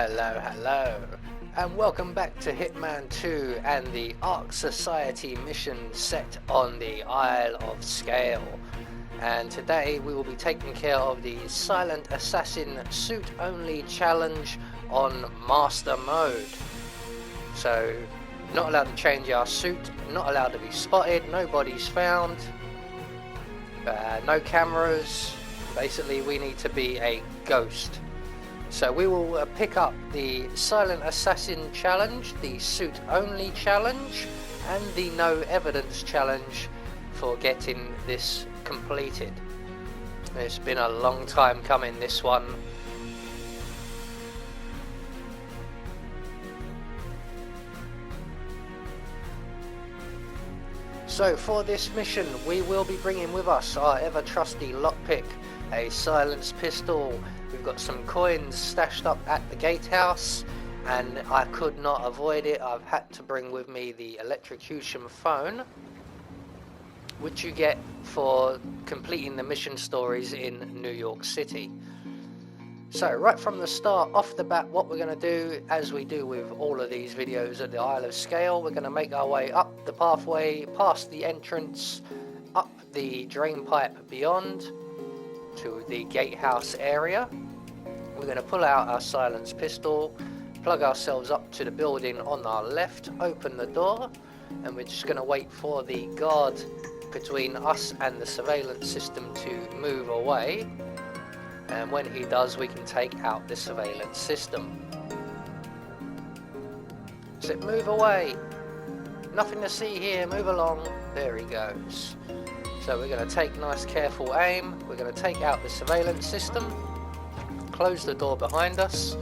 Hello, and welcome back to Hitman 2 and the Ark Society mission set on the Isle of SGAIL. And today we will be taking care of the Silent Assassin Suit Only Challenge on Master Mode. So, not allowed to change our suit, not allowed to be spotted, no bodies found, no cameras. Basically we need to be a ghost. So we will pick up the Silent Assassin Challenge, the Suit Only Challenge, and the No Evidence Challenge for getting this completed. It's been a long time coming, this one. So for this mission we will be bringing with us our ever trusty lockpick, a silenced pistol. We've got some coins stashed up at the gatehouse, and I could not avoid it. I've had to bring with me the electrocution phone, which you get for completing the mission stories in New York City. So right from the start, off the bat, what we're going to do, as we do with all of these videos at the Isle of SGAIL, we're going to make our way up the pathway, past the entrance, up the drain pipe beyond, to the gatehouse area. We're going to pull out our silenced pistol, plug ourselves up to the building on our left, open the door, and we're just going to wait for the guard between us and the surveillance system to move away. And when he does, we can take out the surveillance system. So move away. Nothing to see here, move along. There he goes. So we're going to take nice careful aim, we're going to take out the surveillance system, close the door behind us,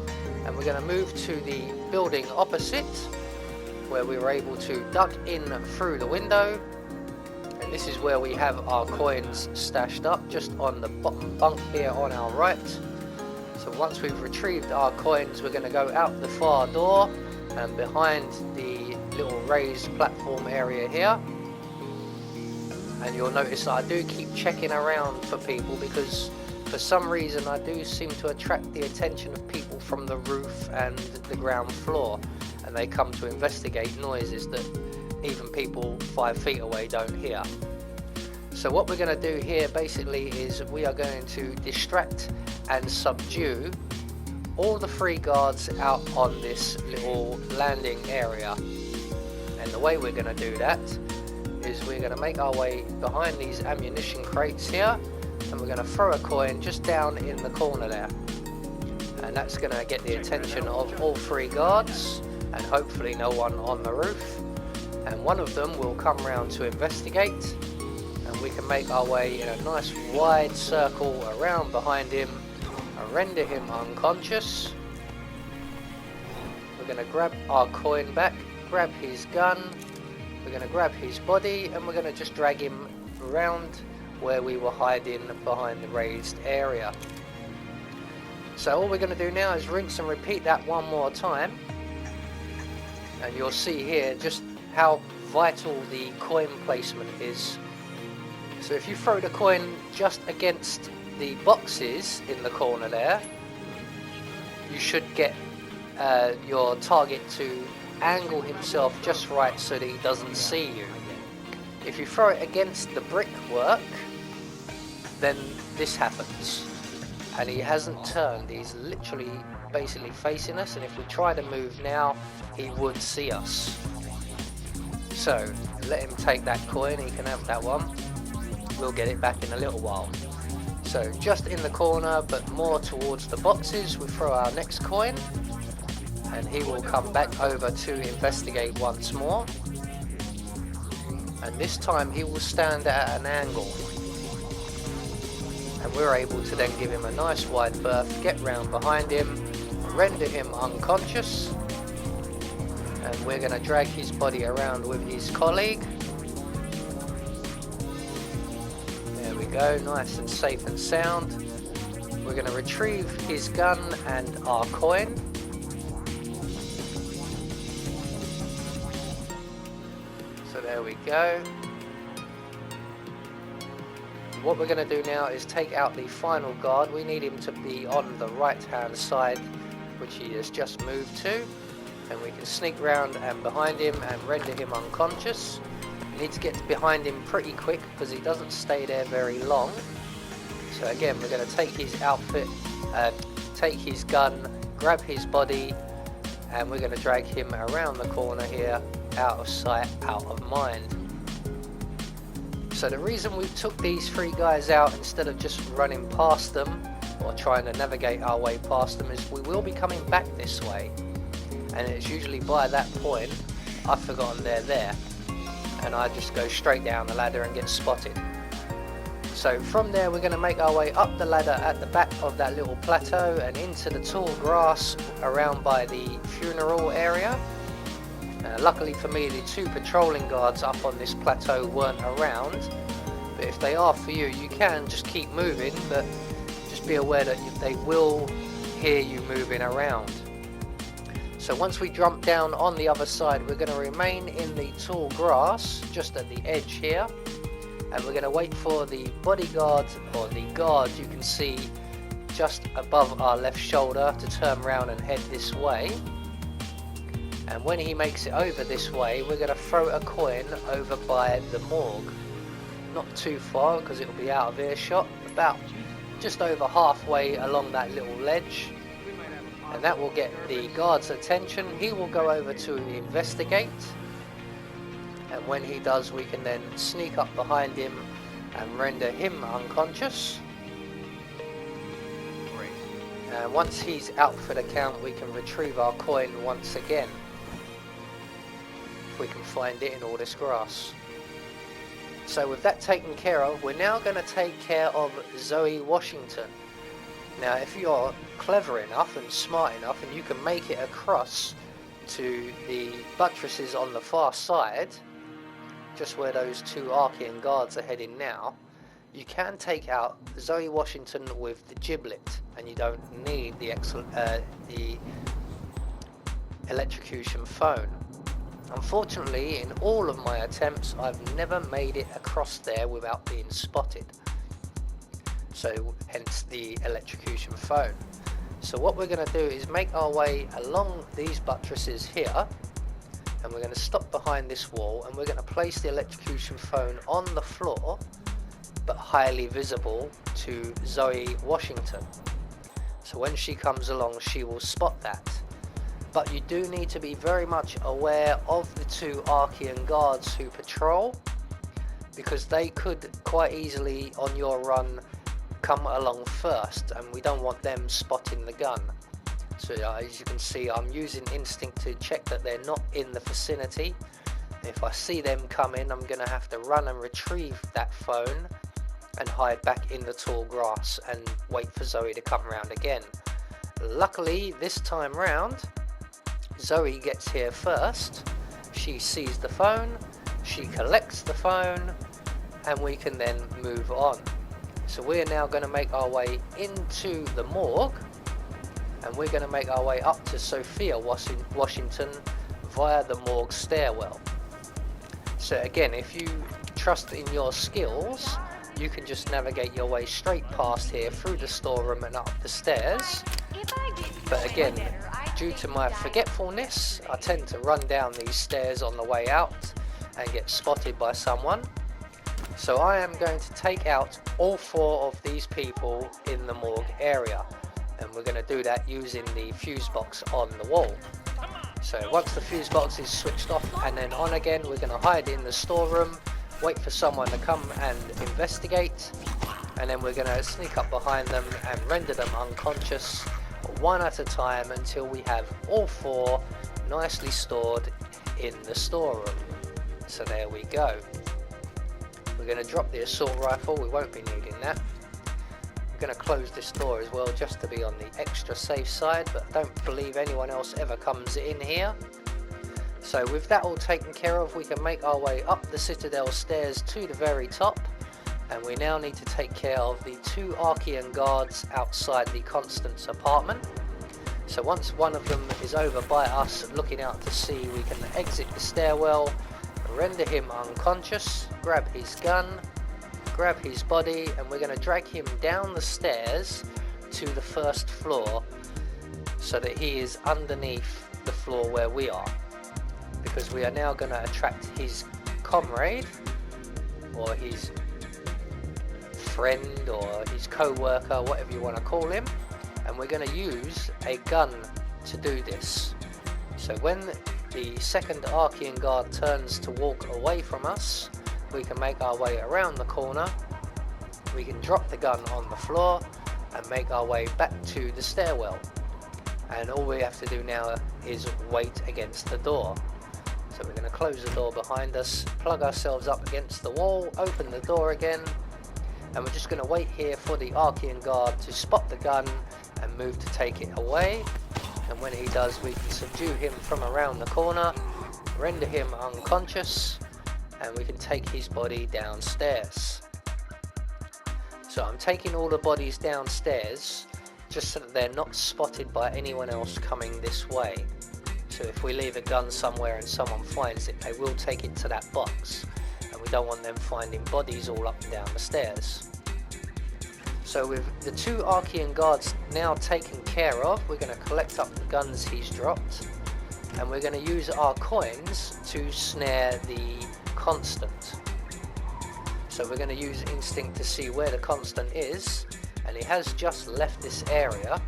and we're going to move to the building opposite, where we were able to duck in through the window. And this is where we have our coins stashed up, just on the bottom bunk here on our right. So once we've retrieved our coins, we're going to go out the far door and behind the little raised platform area here. And you'll notice that I do keep checking around for people, because for some reason I do seem to attract the attention of people from the roof and the ground floor, and they come to investigate noises that even people 5 feet away don't hear. So what we're going to do here basically is we are going to distract and subdue all the 3 guards out on this little landing area. And the way we're going to do that is we're going to make our way behind these ammunition crates here, and we're going to throw a coin just down in the corner there, and that's going to get the attention of all 3 guards and hopefully no one on the roof, and one of them will come round to investigate, and we can make our way in a nice wide circle around behind him and render him unconscious. We're going to grab our coin back, grab his gun, we're going to grab his body, and we're going to just drag him around where we were hiding behind the raised area. So all we're going to do now is rinse and repeat that one more time, and you'll see here just how vital the coin placement is. So if you throw the coin just against the boxes in the corner there, you should get your target to angle himself just right so that he doesn't see you. If you throw it against the brickwork, then this happens, and he hasn't turned, he's literally basically facing us, and if we try to move now, he would see us. So let him take that coin, he can have that one, we'll get it back in a little while. So just in the corner but more towards the boxes, we throw our next coin, and he will come back over to investigate once more, and this time he will stand at an angle, and we're able to then give him a nice wide berth, get round behind him, render him unconscious, and we're going to drag his body around with his colleague. There we go, nice and safe and sound. We're going to retrieve his gun and our coin. So there we go. What we're going to do now is take out the final guard. We need him to be on the right hand side which he has just moved to, and we can sneak round and behind him and render him unconscious. We need to get behind him pretty quick because he doesn't stay there very long. So again, we're going to take his outfit, take his gun, grab his body, and we're going to drag him around the corner here, out of sight, out of mind. So the reason we took these 3 guys out instead of just running past them or trying to navigate our way past them is we will be coming back this way, and it's usually by that point I've forgotten they're there and I just go straight down the ladder and get spotted. So from there we're going to make our way up the ladder at the back of that little plateau and into the tall grass around by the funeral area. Luckily for me, the 2 patrolling guards up on this plateau weren't around, but if they are for you, you can just keep moving, but just be aware that they will hear you moving around. So once we jump down on the other side, we're going to remain in the tall grass just at the edge here, and we're going to wait for the bodyguard, or the guard you can see just above our left shoulder, to turn around and head this way. And when he makes it over this way, we're going to throw a coin over by the morgue. Not too far because it will be out of earshot, about just over halfway along that little ledge. And that will get the guard's attention. He will go over to investigate. And when he does, we can then sneak up behind him and render him unconscious. And once he's out for the count, we can retrieve our coin once again, if we can find it in all this grass. So with that taken care of, we're now going to take care of Zoe Washington. Now if you're clever enough and smart enough and you can make it across to the buttresses on the far side, just where those 2 Archean guards are heading now, you can take out Zoe Washington with the giblet, and you don't need the electrocution phone. Unfortunately, in all of my attempts, I've never made it across there without being spotted. So, hence the electrocution phone. So what we're going to do is make our way along these buttresses here, and we're going to stop behind this wall, and we're going to place the electrocution phone on the floor, but highly visible to Zoe Washington. So when she comes along, she will spot that. But you do need to be very much aware of the 2 Archean guards who patrol, because they could quite easily on your run come along first, and we don't want them spotting the gun. So as you can see, I'm using instinct to check that they're not in the vicinity. If I see them coming, I'm going to have to run and retrieve that phone and hide back in the tall grass and wait for Zoe to come around again. Luckily this time round, Zoe gets here first. She sees the phone, she collects the phone, and we can then move on. So we're now going to make our way into the morgue, and we're going to make our way up to Sophia Washington via the morgue stairwell. So again, if you trust in your skills, you can just navigate your way straight past here through the storeroom and up the stairs. But again, due to my forgetfulness, I tend to run down these stairs on the way out and get spotted by someone. So I am going to take out all 4 of these people in the morgue area, and we're going to do that using the fuse box on the wall. So once the fuse box is switched off and then on again, we're going to hide in the storeroom, wait for someone to come and investigate, and then we're going to sneak up behind them and render them unconscious one at a time until we have all 4 nicely stored in the storeroom. So there we go. We're going to drop the assault rifle, we won't be needing that. I'm going to close this door as well just to be on the extra safe side, but I don't believe anyone else ever comes in here. So with that all taken care of, we can make our way up the Citadel stairs to the very top, and we now need to take care of the 2 Archean guards outside the Constance apartment. So once one of them is over by us looking out to sea, we can exit the stairwell, render him unconscious, grab his gun, grab his body, and we're going to drag him down the stairs to the first floor so that he is underneath the floor where we are, because we are now going to attract his comrade or his friend or his co-worker, whatever you want to call him, and we're going to use a gun to do this. So when the second Archean guard turns to walk away from us, we can make our way around the corner, we can drop the gun on the floor and make our way back to the stairwell, and all we have to do now is wait against the door. So we're going to close the door behind us, plug ourselves up against the wall, open the door again, and we're just going to wait here for the Archean guard to spot the gun and move to take it away. And when he does, we can subdue him from around the corner, render him unconscious, and we can take his body downstairs. So I'm taking all the bodies downstairs just so that they're not spotted by anyone else coming this way. So if we leave a gun somewhere and someone finds it, they will take it to that box, and we don't want them finding bodies all up and down the stairs. So with the two Archean guards now taken care of, we're going to collect up the guns he's dropped, and we're going to use our coins to snare the constant. So we're going to use instinct to see where the constant is, and he has just left this area.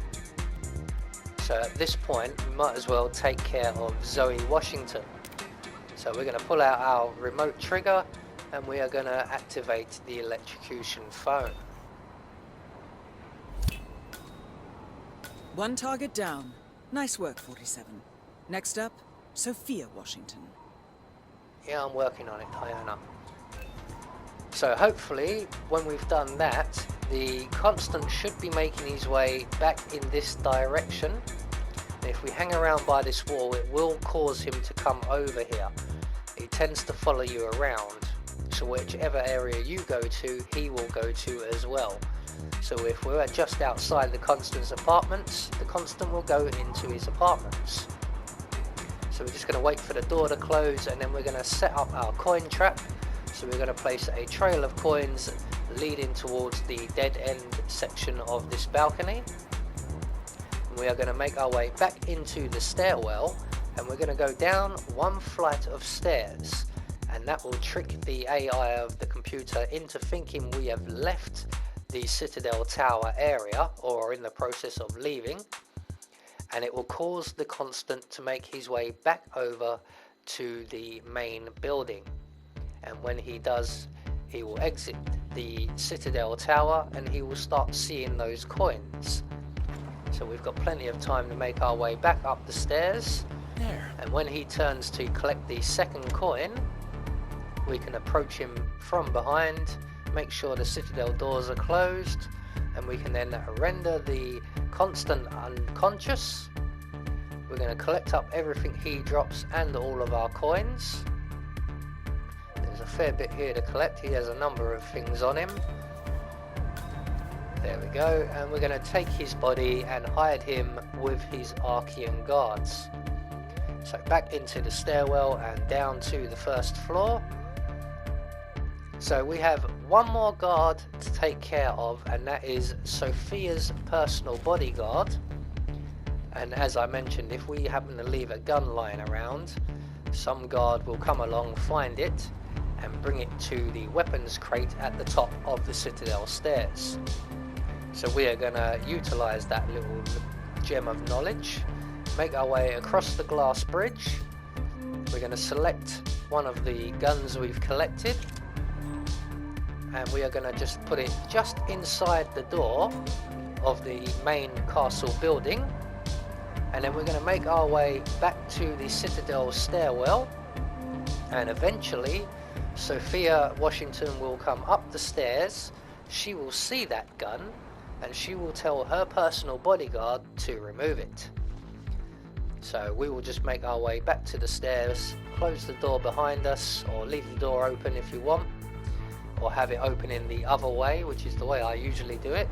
So at this point we might as well take care of Zoe Washington. So we're going to pull out our remote trigger and we are going to activate the electrocution phone. One target down. Nice work, 47. Next up, Sophia Washington. Yeah, I'm working on it, Diana. So hopefully when we've done that, the constant should be making his way back in this direction. And if we hang around by this wall, it will cause him to come over here. He tends to follow you around, so whichever area you go to, he will go to as well. So if we're just outside the constant's apartments, the constant will go into his apartments. So we're just going to wait for the door to close, and then we're going to set up our coin trap. So we're going to place a trail of coins leading towards the dead end section of this balcony. And we are going to make our way back into the stairwell, and we're going to go down one flight of stairs, and that will trick the AI of the computer into thinking we have left the Citadel Tower area or are in the process of leaving, and it will cause the constant to make his way back over to the main building. And when he does, he will exit the Citadel Tower and he will start seeing those coins. So we've got plenty of time to make our way back up the stairs. There. And when he turns to collect the second coin, we can approach him from behind, make sure the Citadel doors are closed, and we can then render the constant unconscious. We're going to collect up everything he drops and all of our coins. There's a fair bit here to collect. He has a number of things on him. There we go, and we're going to take his body and hide him with his Archean guards. So back into the stairwell and down to the first floor. So we have one more guard to take care of, and that is Sophia's personal bodyguard. And as I mentioned, if we happen to leave a gun lying around, some guard will come along, find it, and bring it to the weapons crate at the top of the Citadel stairs. So we are going to utilize that little gem of knowledge, make our way across the glass bridge. We're going to select one of the guns we've collected, and we are going to just put it just inside the door of the main castle building, and then we're going to make our way back to the Citadel stairwell, and eventually Sophia Washington will come up the stairs. She will see that gun and she will tell her personal bodyguard to remove it. So we will just make our way back to the stairs, close the door behind us, or leave the door open if you want, or have it open in the other way, which is the way I usually do it.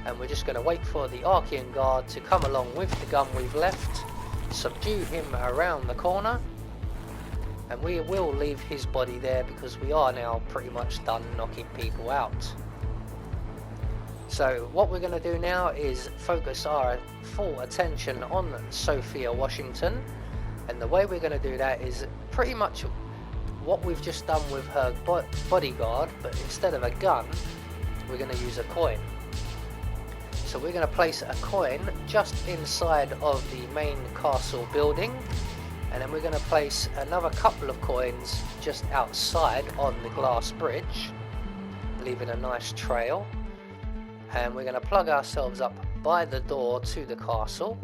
And we're just going to wait for the Archean guard to come along with the gun we've left, subdue him around the corner, and we will leave his body there because we are now pretty much done knocking people out. So what we're going to do now is focus our full attention on Sophia Washington, and the way we're going to do that is pretty much what we've just done with her bodyguard, but instead of a gun we're going to use a coin. So we're going to place a coin just inside of the main castle building, and then we're going to place another couple of coins just outside on the glass bridge, leaving a nice trail. And we're going to plug ourselves up by the door to the castle,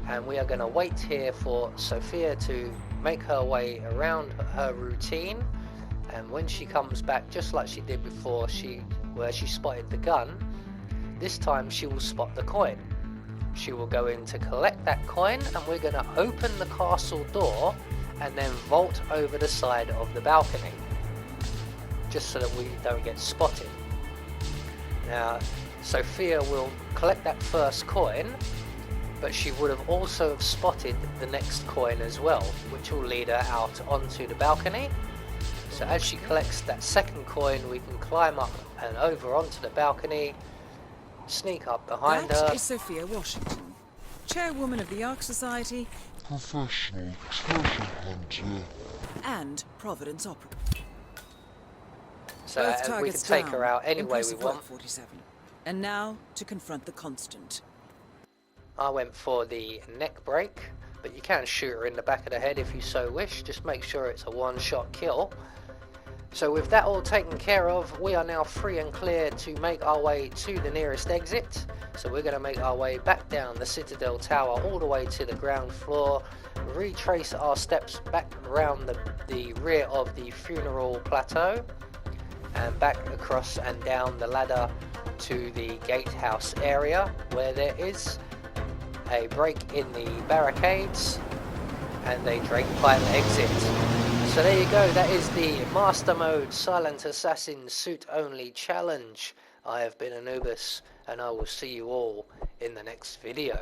and we are going to wait here for Sophia to make her way around her routine, and when she comes back, just like she did before, where she spotted the gun, this time she will spot the coin. She will go in to collect that coin, and we're going to open the castle door and then vault over the side of the balcony, just so that we don't get spotted. Now, Sophia will collect that first coin, but she would have also spotted the next coin as well, which will lead her out onto the balcony. So as she collects that second coin, we can climb up and over onto the balcony, sneak up behind her. That is Sophia Washington, chairwoman of the Ark Society, professional treasure hunter, and Providence Opera. So Both we can targets take down. her out any way we Impressive work, want. 47. And now to confront the Constant. I went for the neck break, but you can shoot her in the back of the head if you so wish. Just make sure it's a one-shot kill. So with that all taken care of, we are now free and clear to make our way to the nearest exit. So we're going to make our way back down the Citadel Tower all the way to the ground floor, retrace our steps back around the rear of the funeral plateau, and back across and down the ladder to the gatehouse area, where there is a break in the barricades and a drain pipe exit. So there you go, that is the Master Mode Silent Assassin Suit Only Challenge. I have been Anubis, and I will see you all in the next video.